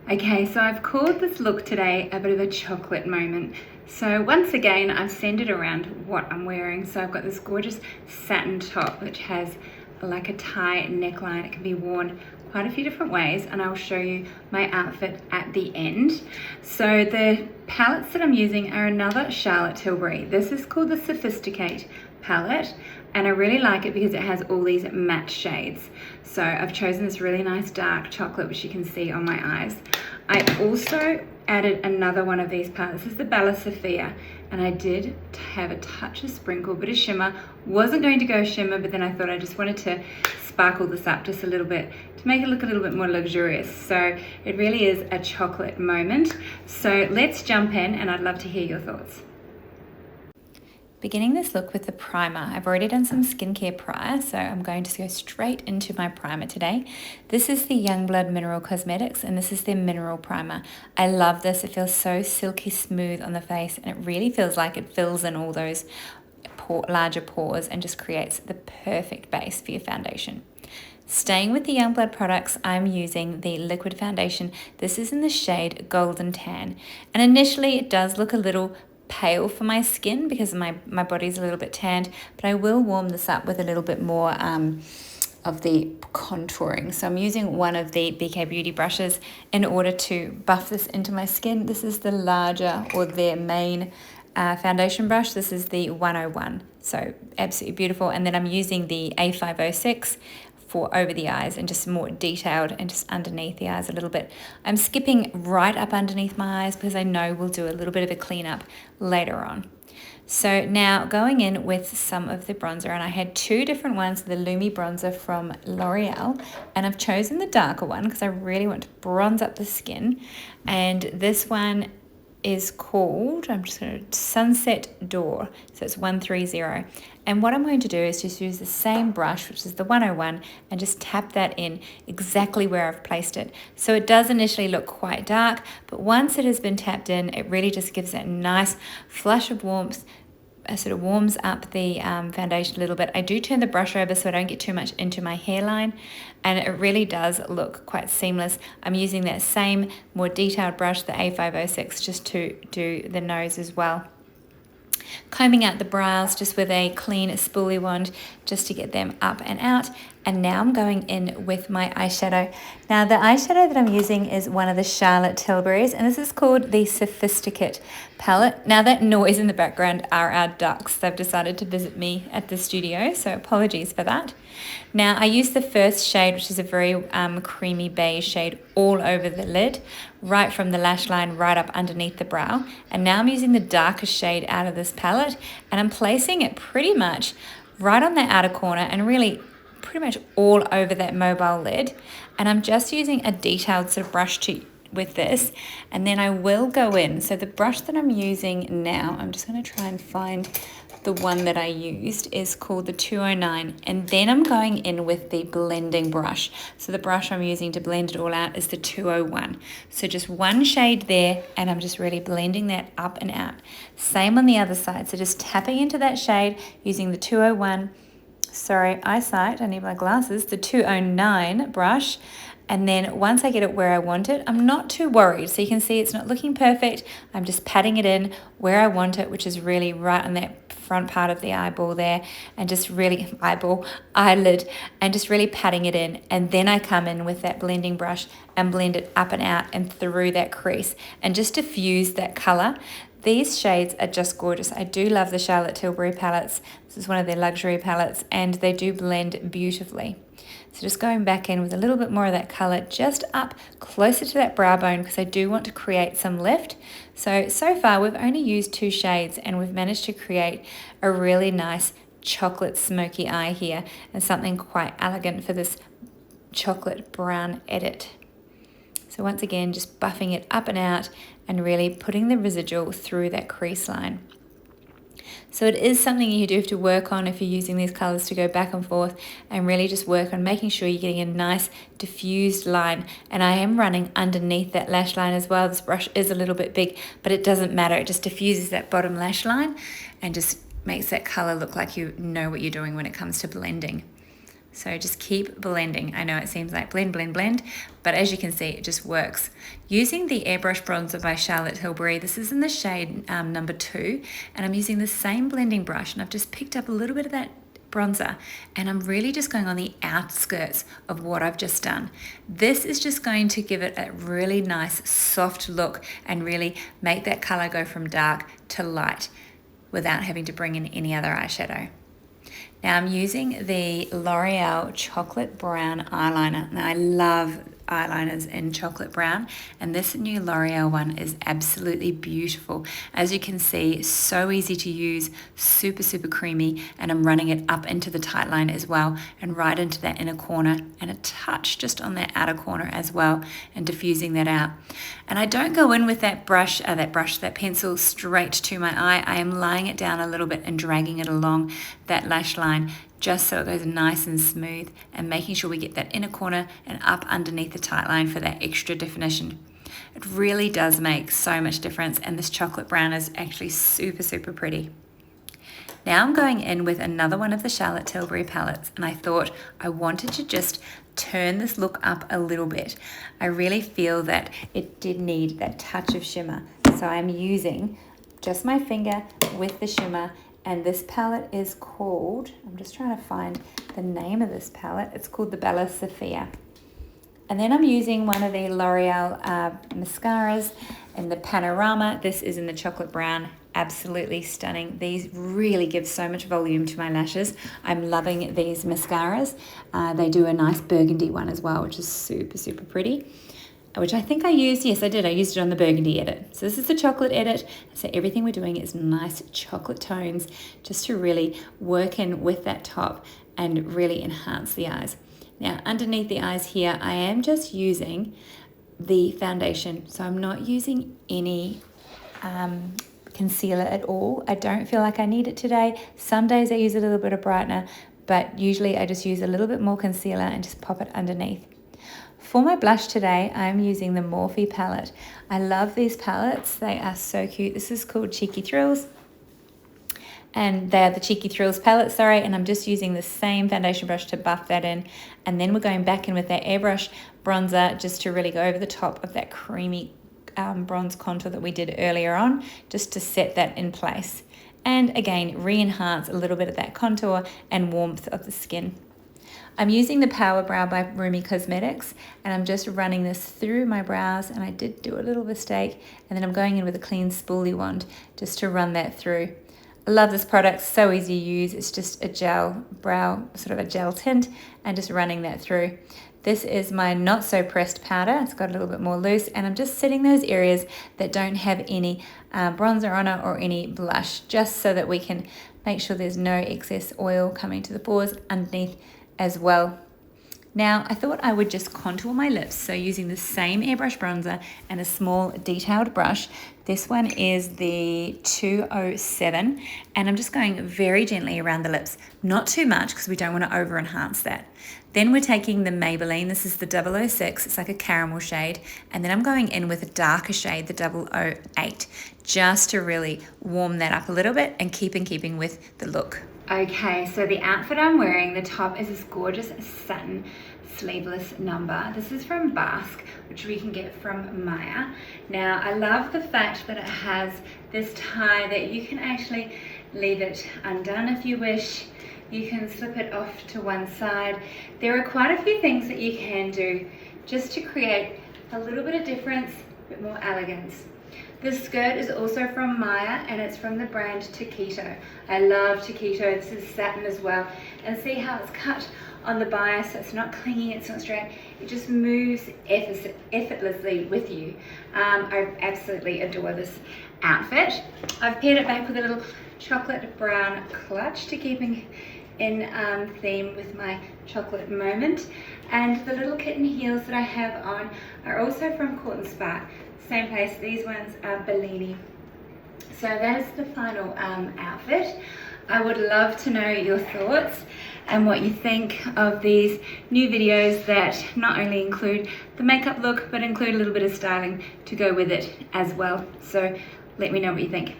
Okay, so I've called this look today a bit of a chocolate moment. So once again, I've centered around what I'm wearing. So I've got this gorgeous satin top which has like a tie neckline. It can be worn quite a few different ways, and I'll show you my outfit at the end. So the palettes that I'm using are another Charlotte Tilbury. This is called the Sophisticate Palette, and I really like it because it has all these matte shades. So I've chosen this really nice dark chocolate, which you can see on my eyes. I also added another one of these palettes. This is the Bella Sofia, and I did have a touch of sprinkle, bit of shimmer. Wasn't going to go shimmer, but then I thought I just wanted to sparkle this up just a little bit to make it look a little bit more luxurious. So it really is a chocolate moment. So let's jump in, and I'd love to hear your thoughts. Beginning this look with the primer. I've already done some skincare prior, so I'm going to go straight into my primer today. This is the Youngblood Mineral Cosmetics, and this is their mineral primer. I love this. It feels so silky smooth on the face, and it really feels like it fills in all those larger pores and just creates the perfect base for your foundation. Staying with the Youngblood products, I'm using the liquid foundation. This is in the shade Golden Tan, and initially it does look a little pale for my skin because my body's a little bit tanned, but I will warm this up with a little bit more of the contouring. So I'm using one of the BK Beauty brushes in order to buff this into my skin. This is the larger, or their main foundation brush. This is the 101, so absolutely beautiful. And then I'm using the A506 for over the eyes and just more detailed and just underneath the eyes a little bit. I'm skipping right up underneath my eyes because I know we'll do a little bit of a cleanup later on. So now going in with some of the bronzer, and I had two different ones, the Lumi Bronzer from L'Oréal, and I've chosen the darker one because I really want to bronze up the skin. And this one is called, I'm just going to, Sunset Doré, so it's 130. And what I'm going to do is just use the same brush, which is the 101, and just tap that in exactly where I've placed it. So it does initially look quite dark, but once it has been tapped in, it really just gives that nice flush of warmth. It sort of warms up the foundation a little bit. I do turn the brush over so I don't get too much into my hairline, and it really does look quite seamless. I'm using that same more detailed brush, the A506, just to do the nose as well. Combing out the brows just with a clean spoolie wand just to get them up and out. And now I'm going in with my eyeshadow. Now the eyeshadow that I'm using is one of the Charlotte Tilbury's, and this is called the Sophisticate Palette. Now that noise in the background are our ducks. They've decided to visit me at the studio, so apologies for that. Now I use the first shade, which is a very creamy beige shade, all over the lid, right from the lash line right up underneath the brow. And now I'm using the darkest shade out of this palette, and I'm placing it pretty much right on that outer corner and really pretty much all over that mobile lid. And I'm just using a detailed sort of brush with this, and then I will go in. So the brush that I'm using now, I'm just going to try and find the one that I used, is called the 209, and then I'm going in with the blending brush. So the brush I'm using to blend it all out is the 201. So just one shade there, and I'm just really blending that up and out. Same on the other side, so just tapping into that shade using the 201. Sorry, eyesight, I need my glasses, the 209 brush. And then once I get it where I want it, I'm not too worried. So you can see it's not looking perfect. I'm just patting it in where I want it, which is really right on that front part of the eyeball there, and just really eyelid, and just really patting it in. And then I come in with that blending brush and blend it up and out and through that crease and just diffuse that color. These shades are just gorgeous. I do love the Charlotte Tilbury palettes. This is one of their luxury palettes, and they do blend beautifully. So just going back in with a little bit more of that color just up closer to that brow bone, because I do want to create some lift. So far we've only used two shades, and we've managed to create a really nice chocolate smoky eye here, and something quite elegant for this chocolate brown edit. So once again, just buffing it up and out and really putting the residual through that crease line. So it is something you do have to work on if you're using these colors, to go back and forth and really just work on making sure you're getting a nice diffused line. And I am running underneath that lash line as well. This brush is a little bit big, but it doesn't matter. It just diffuses that bottom lash line and just makes that color look like you know what you're doing when it comes to blending. So just keep blending. I know it seems like blend, blend, blend, but as you can see, it just works. Using the Airbrush Bronzer by Charlotte Tilbury, this is in the shade number 2, and I'm using the same blending brush, and I've just picked up a little bit of that bronzer, and I'm really just going on the outskirts of what I've just done. This is just going to give it a really nice soft look and really make that color go from dark to light without having to bring in any other eyeshadow. Now I'm using the L'Oréal Chocolate Brown Eyeliner. Now I love eyeliners in chocolate brown, and this new L'Oréal one is absolutely beautiful. As you can see, so easy to use, super, super creamy, and I'm running it up into the tight line as well, and right into that inner corner, and a touch just on that outer corner as well, and diffusing that out. And I don't go in with that that pencil straight to my eye. I am laying it down a little bit and dragging it along that lash line, just so it goes nice and smooth, and making sure we get that inner corner and up underneath the tight line for that extra definition. It really does make so much difference, and this chocolate brown is actually super, super pretty. Now I'm going in with another one of the Charlotte Tilbury palettes, and I thought I wanted to just turn this look up a little bit. I really feel that it did need that touch of shimmer, so I'm using just my finger with the shimmer. And this palette is called, I'm just trying to find the name of this palette. It's called the Bella Sofia. And then I'm using one of the L'Oréal mascaras in the Panorama. This is in the chocolate brown. Absolutely stunning. These really give so much volume to my lashes. I'm loving these mascaras. They do a nice burgundy one as well, which is super, super pretty. Which I think I used, yes I did, I used it on the burgundy edit. So this is the chocolate edit, so everything we're doing is nice chocolate tones, just to really work in with that top and really enhance the eyes. Now underneath the eyes here, I am just using the foundation, so I'm not using any concealer at all. I don't feel like I need it today. Some days I use a little bit of brightener, but usually I just use a little bit more concealer and just pop it underneath. For my blush today, I'm using the Morphe palette. I love these palettes. They are so cute. This is called Cheeky Thrills. And they are the Cheeky Thrills palette, sorry. And I'm just using the same foundation brush to buff that in. And then we're going back in with that airbrush bronzer just to really go over the top of that creamy bronze contour that we did earlier on, just to set that in place. And again, re-enhance a little bit of that contour and warmth of the skin. I'm using the Power Brow by Lumi Cosmetics, and I'm just running this through my brows, and I did do a little mistake, and then I'm going in with a clean spoolie wand just to run that through. I love this product, so easy to use. It's just a gel brow, sort of a gel tint, and just running that through. This is my not so pressed powder. It's got a little bit more loose, and I'm just setting those areas that don't have any bronzer on it or any blush, just so that we can make sure there's no excess oil coming to the pores underneath as well. Now I thought I would just contour my lips, so using the same airbrush bronzer and a small detailed brush. This one is the 207, and I'm just going very gently around the lips, not too much because we don't want to over enhance that. Then we're taking the Maybelline, this is the 006, it's like a caramel shade, and then I'm going in with a darker shade, the 008, just to really warm that up a little bit and keep in keeping with the look. Okay, so the outfit I'm wearing, the top is this gorgeous satin sleeveless number. This is from Basque, which we can get from Maya. Now, I love the fact that it has this tie that you can actually leave it undone if you wish. You can slip it off to one side. There are quite a few things that you can do just to create a little bit of difference, a bit more elegance. This skirt is also from Maya, and it's from the brand Taquito. I love Taquito. This is satin as well. And see how it's cut on the bias, so it's not clinging, it's not straight. It just moves effortlessly with you. I absolutely adore this outfit. I've paired it back with a little chocolate brown clutch to keep in theme with my chocolate moment. And the little kitten heels that I have on are also from Court & Spark. Same place, these ones are Bellini. So that is the final outfit. I would love to know your thoughts and what you think of these new videos that not only include the makeup look, but include a little bit of styling to go with it as well. So let me know what you think.